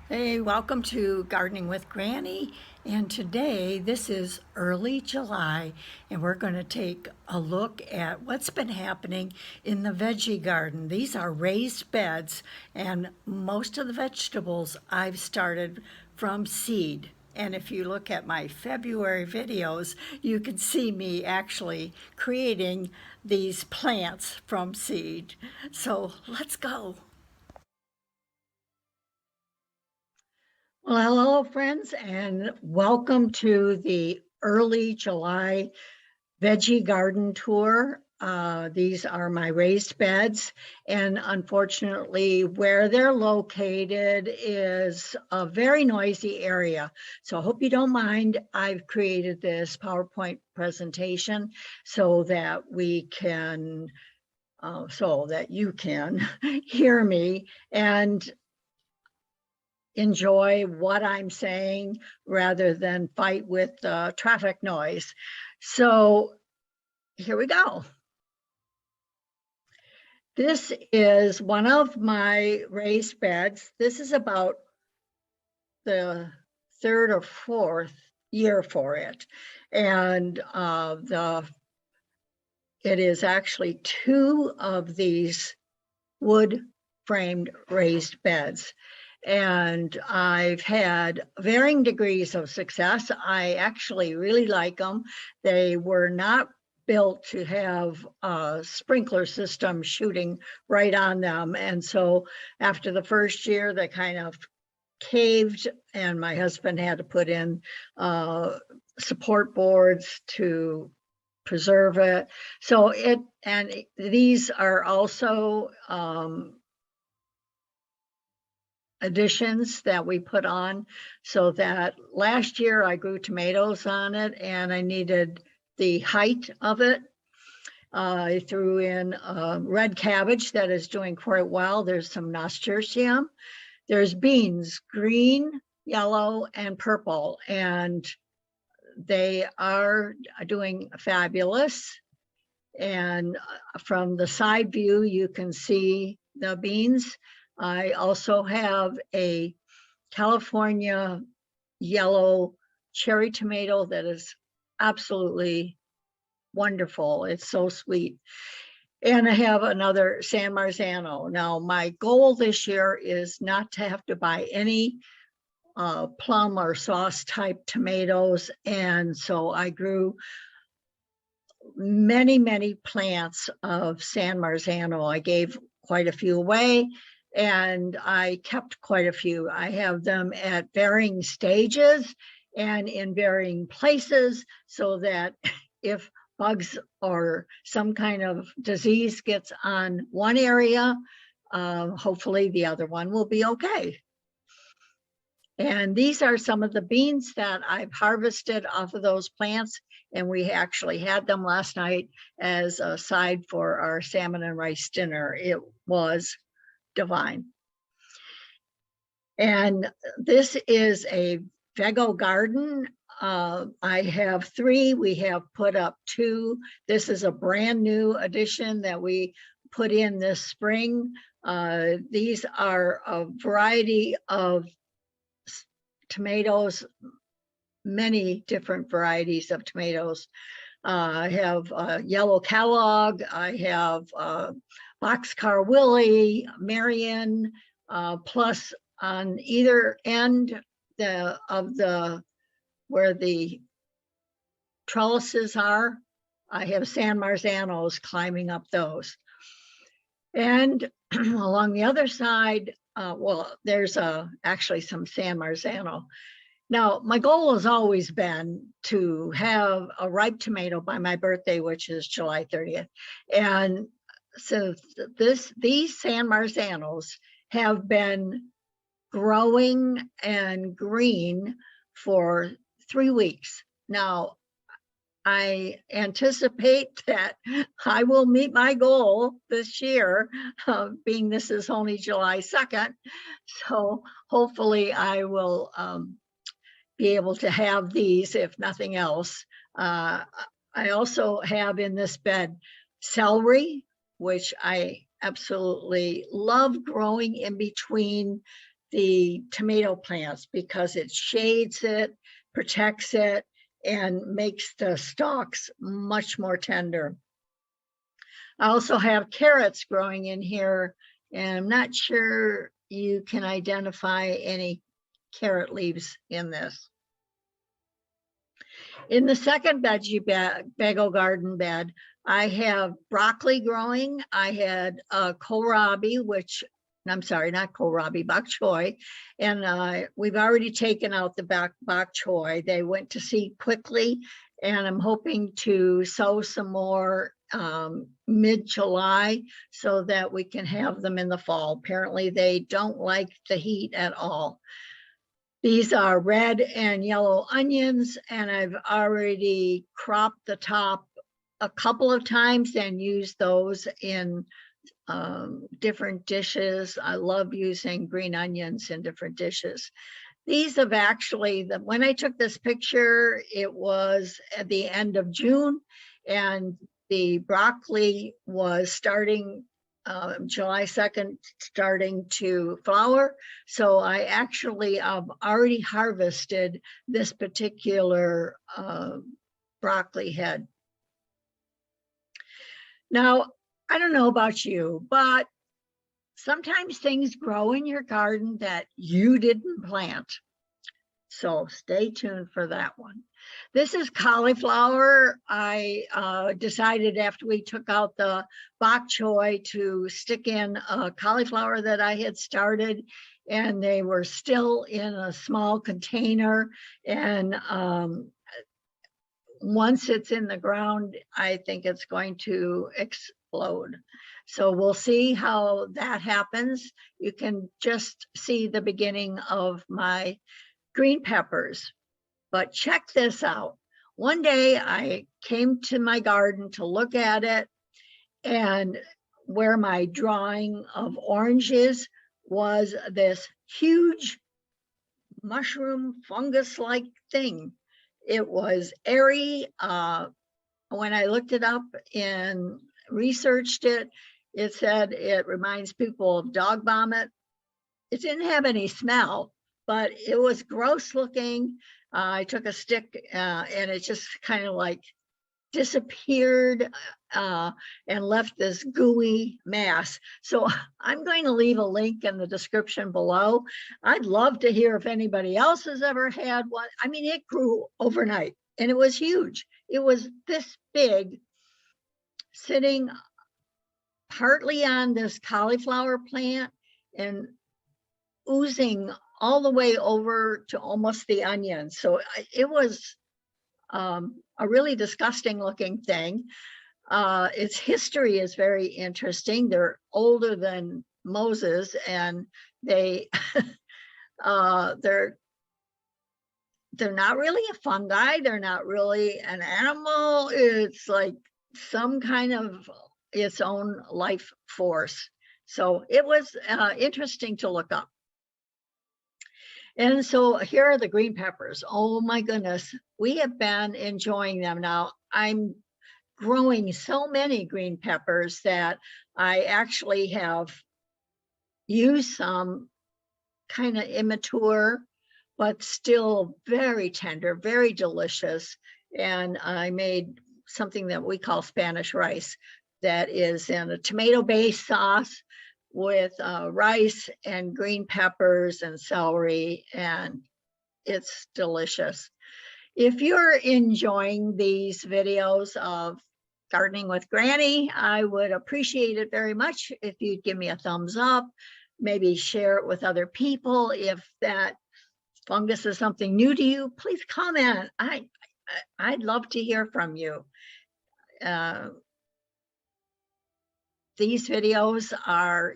Hey, welcome to Gardening with Granny. And today, this is early July, and we're going to take a look at what's been happening in the veggie garden. These are raised beds, and most of the vegetables I've started from seed. And if you look at my February videos, you can see me actually creating these plants from seed. So let's go. Well, hello, friends, and welcome to the early July veggie garden tour. These are my raised beds, and unfortunately, where they're located is a very noisy area. So I hope you don't mind. I've created this PowerPoint presentation so that so that you can hear me and enjoy what I'm saying rather than fight with traffic noise. So here we go. This is one of my raised beds. This is about the third or fourth year for it. And it is actually two of these wood framed raised beds. And I've had varying degrees of success. I actually really like them. They were not built to have a sprinkler system shooting right on them. And so after the first year, they kind of caved, and my husband had to put in support boards to preserve it. So these are also additions that we put on, so that last year I grew tomatoes on it and I needed the height of it. I threw in red cabbage that is doing quite well. There's some nasturtium. There's beans, green, yellow, and purple, and they are doing fabulous. And from the side view, you can see the beans. I also have a California yellow cherry tomato that is absolutely wonderful. It's so sweet. And I have another San Marzano. Now, my goal this year is not to have to buy any plum or sauce type tomatoes. And so I grew many plants of San Marzano. I gave quite a few away, and I kept quite a few. I have them at varying stages and in varying places, so that if bugs or some kind of disease gets on one area, hopefully the other one will be okay. And these are some of the beans that I've harvested off of those plants. And we actually had them last night as a side for our salmon and rice dinner. It was divine. And this is a Vego garden. I have three. We have put up two. This is a brand new addition that we put in this spring. These are a variety of tomatoes, many different varieties of tomatoes. I have yellow Kellogg, I have Boxcar Willie, Marion, plus on either end where the trellises are, I have San Marzanos climbing up those. And along the other side, there's actually some San Marzano. Now, my goal has always been to have a ripe tomato by my birthday, which is July 30th. And so these San Marzanos have been growing and green for 3 weeks. Now, I anticipate that I will meet my goal this year, being this is only July 2nd. So hopefully I will be able to have these, if nothing else. I also have in this bed celery, which I absolutely love growing in between the tomato plants because it shades it, protects it, and makes the stalks much more tender. I also have carrots growing in here, and I'm not sure you can identify any carrot leaves in this. In the second veggie bagel garden bed, I have broccoli growing. I had kohlrabi, which, I'm sorry, not kohlrabi, bok choy. And we've already taken out the bok choy. They went to seed quickly, and I'm hoping to sow some more mid-July so that we can have them in the fall. Apparently they don't like the heat at all. These are red and yellow onions, and I've already cropped the top a couple of times and used those in different dishes. I love using green onions in different dishes. These have actually, when I took this picture, it was at the end of June, and the broccoli was starting July 2nd, starting to flower. So I actually already harvested this particular broccoli head. Now, I don't know about you, but sometimes things grow in your garden that you didn't plant. So stay tuned for that one. This is cauliflower. I decided after we took out the bok choy to stick in a cauliflower that I had started, and they were still in a small container. And once it's in the ground, I think it's going to explode. So we'll see how that happens. You can just see the beginning of my green peppers. But check this out. One day I came to my garden to look at it, and where my drawing of oranges was this huge mushroom fungus-like thing. It was airy. When I looked it up and researched it, it said it reminds people of dog vomit. It didn't have any smell, but it was gross looking. I took a stick and it just kind of like disappeared and left this gooey mass. So I'm going to leave a link in the description below. I'd love to hear if anybody else has ever had one. I mean, it grew overnight and it was huge. It was this big, sitting partly on this cauliflower plant and oozing all the way over to almost the onion. So it was a really disgusting looking thing. Its history is very interesting. They're older than Moses, and they're not really a fungi. They're not really an animal. It's like some kind of its own life force. So it was interesting to look up. And so here are the green peppers. Oh my goodness, we have been enjoying them. Now I'm growing so many green peppers that I actually have used some kind of immature, but still very tender, very delicious. And I made something that we call Spanish rice that is in a tomato-based sauce with rice and green peppers and celery, and it's delicious. If you're enjoying these videos of Gardening with Granny, I would appreciate it very much if you'd give me a thumbs up, maybe share it with other people. If that fungus is something new to you, please comment. I'd love to hear from you. These videos are,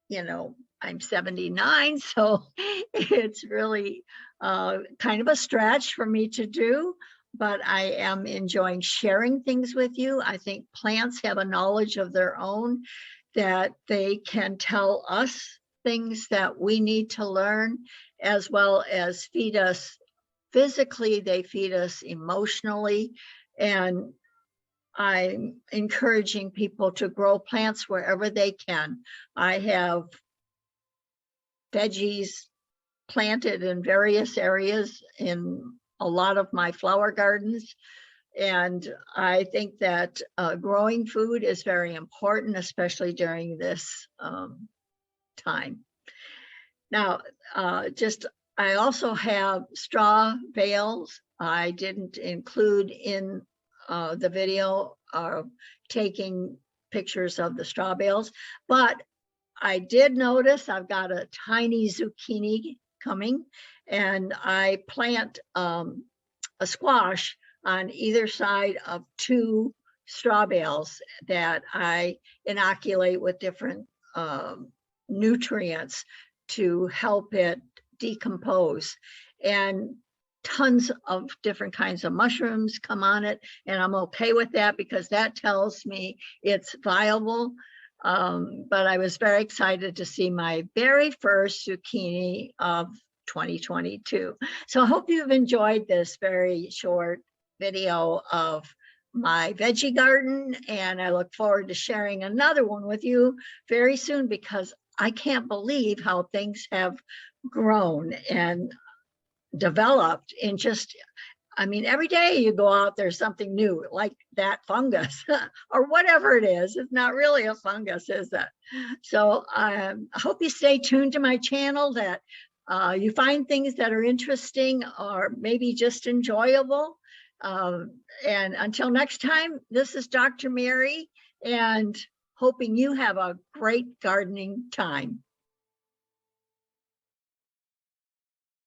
you know, I'm 79, so it's really kind of a stretch for me to do, but I am enjoying sharing things with you. I think plants have a knowledge of their own that they can tell us things that we need to learn, as well as feed us physically. They feed us emotionally, and I'm encouraging people to grow plants wherever they can. I have veggies planted in various areas in a lot of my flower gardens. And I think that growing food is very important, especially during this time. Now, I also have straw bales. I didn't include in the video taking pictures of the straw bales, but I did notice I've got a tiny zucchini coming, and I plant a squash on either side of 2 straw bales that I inoculate with different nutrients to help it decompose. And tons of different kinds of mushrooms come on it, and I'm okay with that because that tells me it's viable. But I was very excited to see my very first zucchini of 2022. So I hope you've enjoyed this very short video of my veggie garden, and I look forward to sharing another one with you very soon, because I can't believe how things have grown and developed in just, I mean, every day you go out, there's something new, like that fungus or whatever it is. It's not really a fungus, is it? So I hope you stay tuned to my channel, that you find things that are interesting or maybe just enjoyable. And until next time, this is Dr. Mary, and hoping you have a great gardening time.